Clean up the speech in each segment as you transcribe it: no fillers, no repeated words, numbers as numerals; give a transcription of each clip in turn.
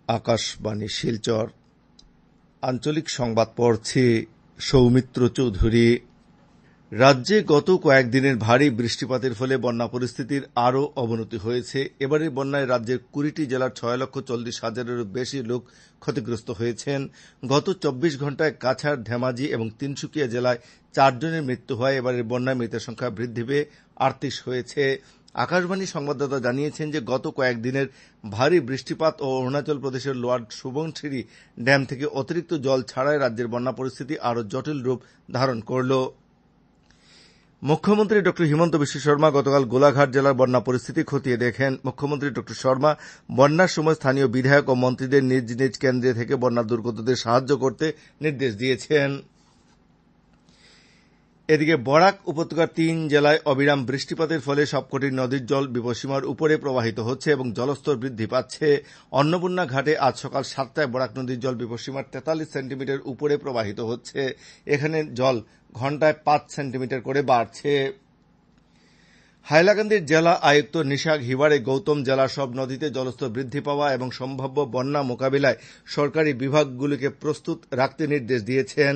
আকাশবাণী শিলচর আঞ্চলিক সংবাদ পড়ছি সৌমিত্র চৌধুরী। রাজ্যে গত কয়েকদিনের ভারী বৃষ্টিপাতের ফলে বন্যা পরিস্থিতির আরও অবনতি হয়েছে। এবারের বন্যায় রাজ্যের 20টি জেলার 6,40,000-এরও বেশি লোক ক্ষতিগ্রস্ত হয়েছেন। গত 24 ঘণ্টায় কাছাড়, ধেমাজি এবং তিনসুকিয়া জেলায় 4 জনের মৃত্যু হয়। এবারের বন্যায় মৃতের সংখ্যা বৃদ্ধি পেয়ে 38 হয়েছে। আকাশবাণী সংবাদদাতা জানিয়েছেন যে গত কয়েকদিনের ভারী বৃষ্টিপাত ও অরুণাচল প্রদেশের লোয়ার সুবনসিরি ড্যাম থেকে অতিরিক্ত জল ছাড়ায় রাজ্যের বন্যা পরিস্থিতি আরও জটিল রূপ ধারণ করল। মুখ্যমন্ত্রী ড হিমন্ত বিশ্ব শর্মা গতকাল গোলাঘাট জেলার বন্যা পরিস্থিতি খতিয়ে দেখেন। মুখ্যমন্ত্রী ড শর্মা বন্যার সময় স্থানীয় বিধায়ক ও মন্ত্রীদের নিজ নিজ কেন্দ্রে থেকে বন্যা দুর্গতদের সাহায্য করতে নির্দেশ দিয়েছেন। এদিকে বরাক উপত্যকার 3 জেলায় অবিরাম বৃষ্টিপাতের ফলে সবকটি নদীর জল বিপদসীমার উপরে প্রবাহিত হচ্ছে এবং জলস্তর বৃদ্ধি পাচ্ছে। অন্নপূর্ণা ঘাটে আজ সকাল 7টায় বরাক নদীর জল বিপদসীমার 43 সেন্টিমিটার উপরে প্রবাহিত হচ্ছে। এখানে জল ঘণ্টায় 5 সেন্টিমিটার করে বাড়ছে। হাইলাকান্দির জেলা আয়ুক্ত নিশাক হিবারে গৌতম জেলার সব নদীতে জলস্তর বৃদ্ধি পাওয়া এবং সম্ভাব্য বন্যা মোকাবিলায় সরকারি বিভাগগুলিকে প্রস্তুত রাখতে নির্দেশ দিয়েছেন।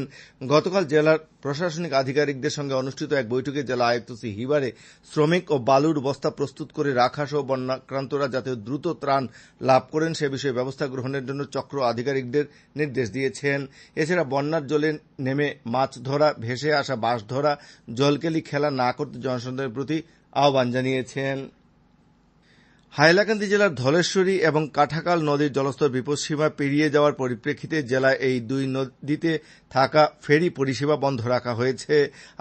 গতকাল জেলার প্রশাসনিক আধিকারিকদের সঙ্গে অনুষ্ঠিত এক বৈঠকে জেলা আয়ুক্ত শ্রী হিবারে শ্রমিক ও বালুর বস্তা প্রস্তুত করে রাখা সহ বন্যাক্রান্তরা যাতে দ্রুত ত্রাণ লাভ করেন সে বিষয়ে ব্যবস্থা গ্রহণের জন্য চক্র আধিকারিকদের নির্দেশ দিয়েছেন। এছাড়া বন্যার জলে নেমে মাছ ধরা, ভেসে আসা বাস ধরা, জলকেলি খেলা না করতে জনসাধারণের প্রতি আহ্বান জানিয়েছেন। হাইলাকান্দি জেলার ধলেশ্বরী এবং কাঠাকাল নদীর জলস্তর বিপদসীমা পেরিয়ে যাওয়ার পরিপ্রেক্ষিতে জেলায় এই দুই নদীতে থাকা ফেরি পরিষেবা বন্ধ রাখা হয়েছে।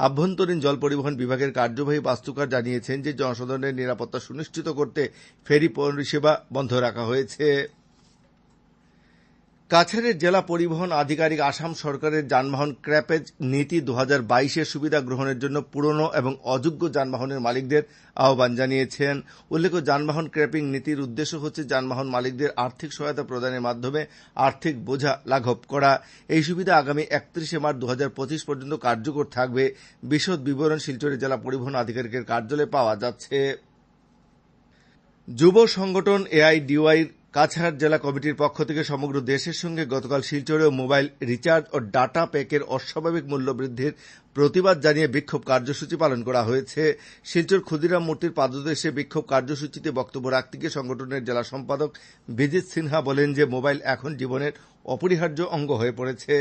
আভ্যন্তরীণ জল পরিবহন বিভাগের কার্যবাহী বাস্তুকার জানিয়েছেন যে জনসাধারণের নিরাপত্তা সুনিশ্চিত করতে ফেরি পরিষেবা বন্ধ রাখা হয়েছে। কাছাড়ের জেলা পরিবহন আধিকারিক আসাম সরকারের যানবাহন ক্র্যাপেজ নীতি 2022-এর সুবিধা গ্রহণের জন্য পুরনো এবং অযোগ্য যানবাহনের মালিকদের আহ্বান জানিয়েছেন। উল্লেখ্য, যানবাহন ক্র্যাপিং নীতির উদ্দেশ্য হচ্ছে যানবাহন মালিকদের আর্থিক সহায়তা প্রদানের মাধ্যমে আর্থিক বোঝা লাঘব করা। এই সুবিধা আগামী 31 মার্চ 2025 পর্যন্ত কার্যকর থাকবে। বিশদ বিবরণ শিলচরের জেলা পরিবহন আধিকারিকের কার্যালয়ে পাওয়া যাচ্ছে। যুব সংগঠন এআইডিওয়াই কাছাড় জেলা কমিটির পক্ষ থেকে সমগ্র দেশের সঙ্গে গতকাল শিলচরেও মোবাইল রিচার্জ ও ডাটা প্যাকের অস্বাভাবিক মূল্য বৃদ্ধির প্রতিবাদ জানিয়ে বিক্ষোভ কার্যসূচি পালন করা হয়েছে। শিলচর ক্ষুদিরাম মূর্তির পাদদেশে বিক্ষোভ কার্যসূচিতে বক্তব্য রাখতে গিয়ে সংগঠনের জেলা সম্পাদক বিজিত সিনহা বলেন যে মোবাইল এখন জীবনের অপরিহার্য অঙ্গ হয়ে পড়েছে।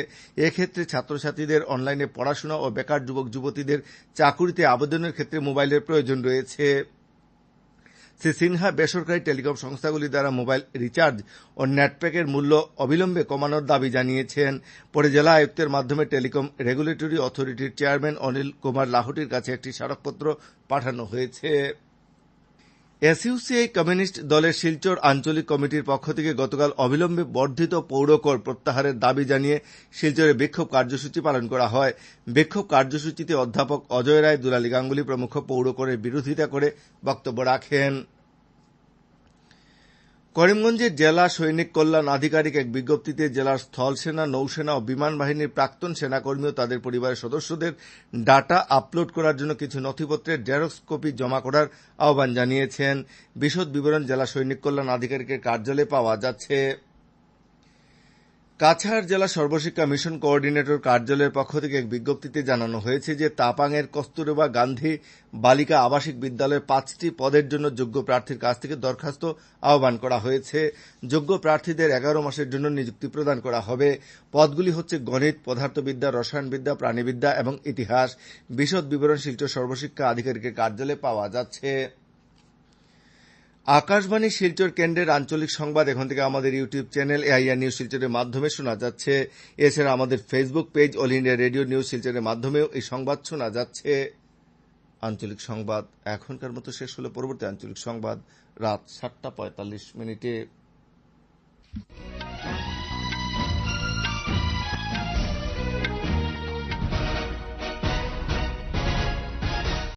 এক্ষেত্রে ছাত্রছাত্রীদের অনলাইনে পড়াশোনা ও বেকার যুবক যুবতীদের চাকুরিতে আবেদনের ক্ষেত্রে মোবাইলের প্রয়োজন রয়েছে। শ্রী সিনহা বেসরকারি টেলিকম সংস্থাগুলি দ্বারা মোবাইল রিচার্জ ও নেটপ্যাকের মূল্য অবিলম্বে কমানোর দাবি জানিয়েছেন। পরে জেলা আয়ুক্তের মাধ্যমে টেলিকম রেগুলেটরি অথরিটির চেয়ারম্যান অনিল কুমার লাহোটির কাছে একটি স্মারকপত্র পাঠানো হয়েছে। এসইউসিআই কমিউনিস্ট দলের শিলচর আঞ্চলিক কমিটির পক্ষ থেকে গতকাল অবিলম্বে বর্ধিত পৌরকর প্রত্যাহারের দাবি জানিয়ে শিলচরে বিক্ষোভ কার্যসূচি পালন করা হয়। বিক্ষোভ কার্যসূচিতে অধ্যাপক অজয় রায়, দুলালী গাঙ্গুলী প্রমুখ পৌরকরের বিরোধিতা করে বক্তব্য রাখেন। করিমগঞ্জের জেলা সৈনিক কল্যাণ আধিকারিক এক বিজ্ঞপ্তিতে জেলার স্থলসেনা, নৌসেনা ও বিমান বাহিনীর প্রাক্তন সেনাকর্মী ও তাদের পরিবারের সদস্যদের ডাটা আপলোড করার জন্য কিছু নথিপত্রের জেরক্স কপি জমা করার আহ্বান জানিয়েছেন। বিশদ বিবরণ জেলা সৈনিক কল্যাণ আধিকারিকের কার্যালয়ে পাওয়া যাচ্ছে। কাছাড় জেলা সর্বশিক্ষা মিশন কোঅর্ডিনেটর কার্যালয়ের পক্ষ থেকে এক বিজ্ঞপ্তিতে জানানো হয়েছে যে তাপাংয়ের কস্তুরবা গান্ধী বালিকা আবাসিক বিদ্যালয়ের 5টি পদের জন্য যোগ্য প্রার্থীর কাছ থেকে দরখাস্ত আহ্বান করা হয়েছে। যোগ্য প্রার্থীদের 11 মাসের জন্য নিযুক্তি প্রদান করা হবে। পদগুলি হচ্ছে গণিত, পদার্থবিদ্যা, রসায়নবিদ্যা, প্রাণীবিদ্যা এবং ইতিহাস। বিশদ বিবরণ শিলচর সর্বশিক্ষা আধিকারিকের কার্যালয়ে পাওয়া যাচ্ছে। আকাশবাণী শিলচর কেন্দ্রের আঞ্চলিক সংবাদ এখন থেকে আমাদের ইউটিউব চ্যানেল এআইআর নিউজ শিলচরের মাধ্যমে শোনা যাচ্ছে। এছাড়া আমাদের Facebook page all India radio news শিলচরের মাধ্যমেও এই সংবাদ শোনা যাচ্ছে। আঞ্চলিক সংবাদ এখনকার মতো শেষ হলো। পরবর্তী আঞ্চলিক সংবাদ রাত 7:45 মিনিটে।